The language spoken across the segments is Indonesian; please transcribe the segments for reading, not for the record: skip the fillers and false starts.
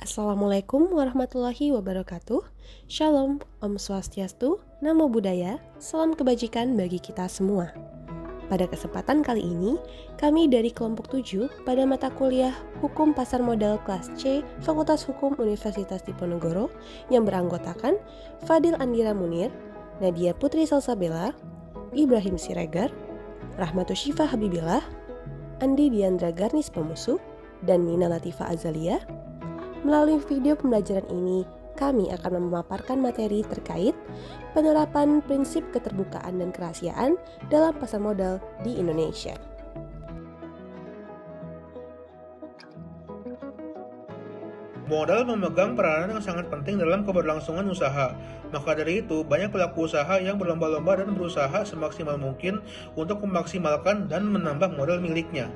Assalamualaikum warahmatullahi wabarakatuh. Shalom, Om Swastiastu, Namo Buddhaya, salam kebajikan bagi kita semua. Pada kesempatan kali ini, kami dari kelompok 7 pada mata kuliah Hukum Pasar Modal kelas C Fakultas Hukum Universitas Diponegoro yang beranggotakan Fadil Andira Munir, Nadia Putri Salsabella, Ibrahim Siregar, Rahmatus Syifa Habibillah, Andi Diandra Garnis Pemusu, dan Nina Latifa Azalia. Melalui video pembelajaran ini, kami akan memaparkan materi terkait penerapan prinsip keterbukaan dan kerahasiaan dalam pasar modal di Indonesia. Modal memegang peranan yang sangat penting dalam keberlangsungan usaha. Maka dari itu, banyak pelaku usaha yang berlomba-lomba dan berusaha semaksimal mungkin untuk memaksimalkan dan menambah modal miliknya.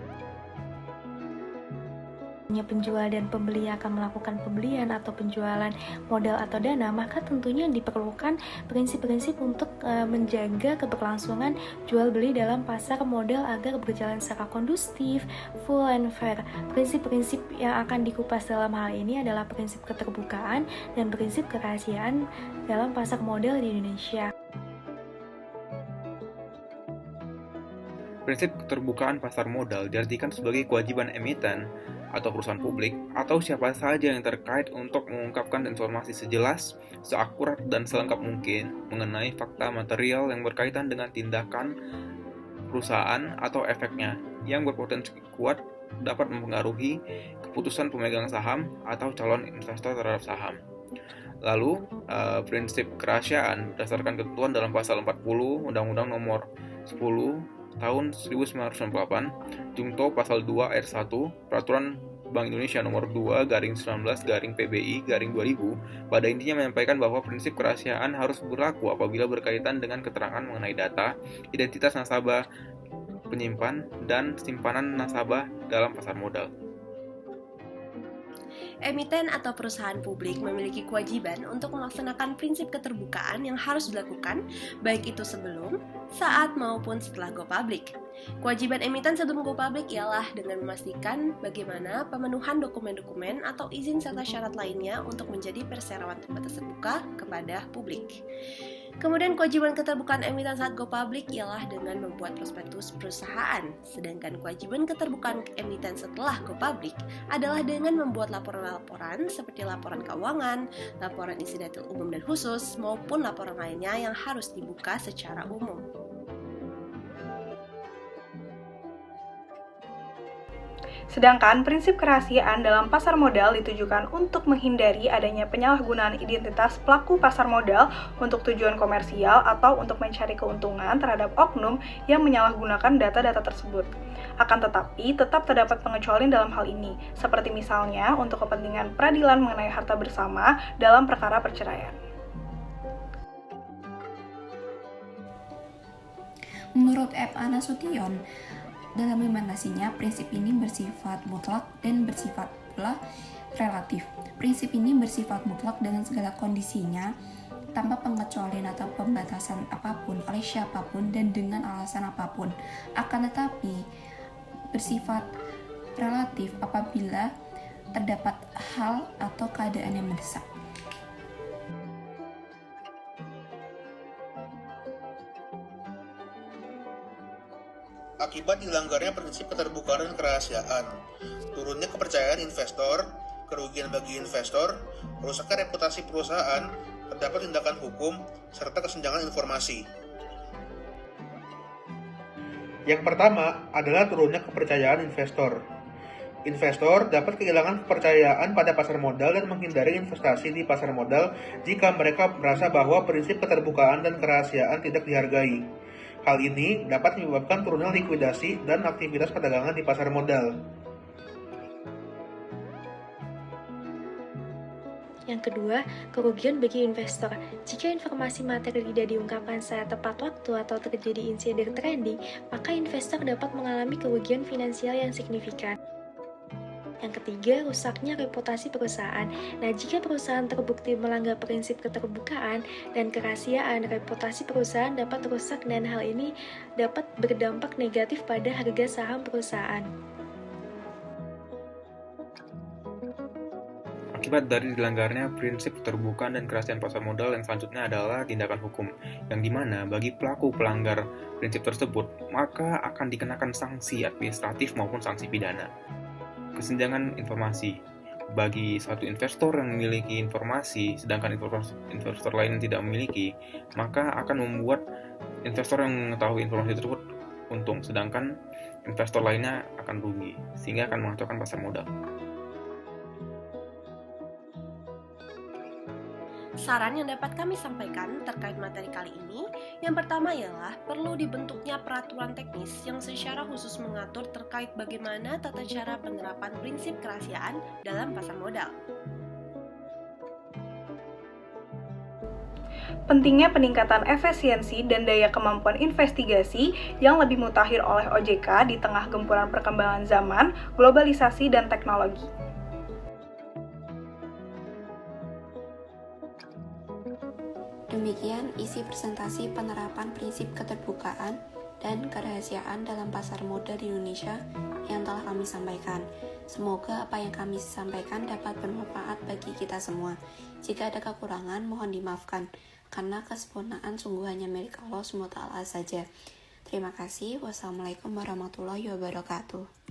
Penjual dan pembeli akan melakukan pembelian atau penjualan modal atau dana, maka tentunya diperlukan prinsip-prinsip untuk menjaga keberlangsungan jual beli dalam pasar modal agar berjalan secara kondusif, full and fair. Prinsip-prinsip yang akan dikupas dalam hal ini adalah prinsip keterbukaan dan prinsip kerahasiaan dalam pasar modal di Indonesia. Prinsip keterbukaan pasar modal diartikan sebagai kewajiban emiten atau perusahaan publik atau siapa saja yang terkait untuk mengungkapkan informasi sejelas, seakurat, dan selengkap mungkin mengenai fakta material yang berkaitan dengan tindakan perusahaan atau efeknya yang berpotensi kuat dapat mempengaruhi keputusan pemegang saham atau calon investor terhadap saham. Lalu, prinsip kerahasiaan berdasarkan ketentuan dalam pasal 40 Undang-Undang Nomor 10 tahun 1998, Jungto Pasal 2 Ayat 1, Peraturan Bank Indonesia Nomor 2/19/PBI/2000, pada intinya menyampaikan bahwa prinsip kerahasiaan harus berlaku apabila berkaitan dengan keterangan mengenai data, identitas nasabah, penyimpan, dan simpanan nasabah dalam pasar modal. Emiten atau perusahaan publik memiliki kewajiban untuk melaksanakan prinsip keterbukaan yang harus dilakukan, baik itu sebelum, saat, maupun setelah go public. Kewajiban emiten sebelum go public ialah dengan memastikan bagaimana pemenuhan dokumen-dokumen atau izin serta syarat lainnya untuk menjadi perseroan terbatas terbuka kepada publik. Kemudian kewajiban keterbukaan emiten saat go public ialah dengan membuat prospektus perusahaan, sedangkan kewajiban keterbukaan emiten setelah go public adalah dengan membuat laporan-laporan seperti laporan keuangan, laporan isi detail umum dan khusus, maupun laporan lainnya yang harus dibuka secara umum. Sedangkan prinsip kerahasiaan dalam pasar modal ditujukan untuk menghindari adanya penyalahgunaan identitas pelaku pasar modal untuk tujuan komersial atau untuk mencari keuntungan terhadap oknum yang menyalahgunakan data-data tersebut. Akan tetapi, tetap terdapat pengecualian dalam hal ini, seperti misalnya untuk kepentingan peradilan mengenai harta bersama dalam perkara perceraian. Menurut F. A. Nasution, dalam implementasinya, prinsip ini bersifat mutlak dan bersifat pula relatif. Prinsip ini bersifat mutlak dengan segala kondisinya, tanpa pengecualian atau pembatasan apapun oleh siapapun dan dengan alasan apapun. Akan tetapi, bersifat relatif apabila terdapat hal atau keadaan yang mendesak. Akibat dilanggarnya prinsip keterbukaan dan kerahasiaan, turunnya kepercayaan investor, kerugian bagi investor, rusaknya reputasi perusahaan, terdapat tindakan hukum, serta kesenjangan informasi. Yang pertama adalah turunnya kepercayaan investor. Investor dapat kehilangan kepercayaan pada pasar modal dan menghindari investasi di pasar modal jika mereka merasa bahwa prinsip keterbukaan dan kerahasiaan tidak dihargai. Hal ini dapat menyebabkan turunnya likuidasi dan aktivitas perdagangan di pasar modal. Yang kedua, kerugian bagi investor. Jika informasi materi tidak diungkapkan secara tepat waktu atau terjadi insiden trading, maka investor dapat mengalami kerugian finansial yang signifikan. Yang ketiga, rusaknya reputasi perusahaan. Nah, jika perusahaan terbukti melanggar prinsip keterbukaan dan kerahasiaan, reputasi perusahaan dapat rusak dan hal ini dapat berdampak negatif pada harga saham perusahaan. Akibat dari dilanggarnya prinsip keterbukaan dan kerahasiaan pasar modal yang selanjutnya adalah tindakan hukum, yang dimana bagi pelaku pelanggar prinsip tersebut, maka akan dikenakan sanksi administratif maupun sanksi pidana. Kesenjangan informasi. Bagi suatu investor yang memiliki informasi, sedangkan investor lain tidak memiliki, maka akan membuat investor yang mengetahui informasi tersebut untung, sedangkan investor lainnya akan rugi, sehingga akan mengacaukan pasar modal. Saran yang dapat kami sampaikan terkait materi kali ini, yang pertama ialah perlu dibentuknya peraturan teknis yang secara khusus mengatur terkait bagaimana tata cara penerapan prinsip kerahasiaan dalam pasar modal. Pentingnya peningkatan efisiensi dan daya kemampuan investigasi yang lebih mutakhir oleh OJK di tengah gempuran perkembangan zaman, globalisasi, dan teknologi. Demikian isi presentasi penerapan prinsip keterbukaan dan kerahasiaan dalam pasar modal di Indonesia yang telah kami sampaikan. Semoga apa yang kami sampaikan dapat bermanfaat bagi kita semua. Jika ada kekurangan, mohon dimaafkan, karena kesempurnaan sungguh hanya milik Allah SWT saja. Terima kasih. Wassalamualaikum warahmatullahi wabarakatuh.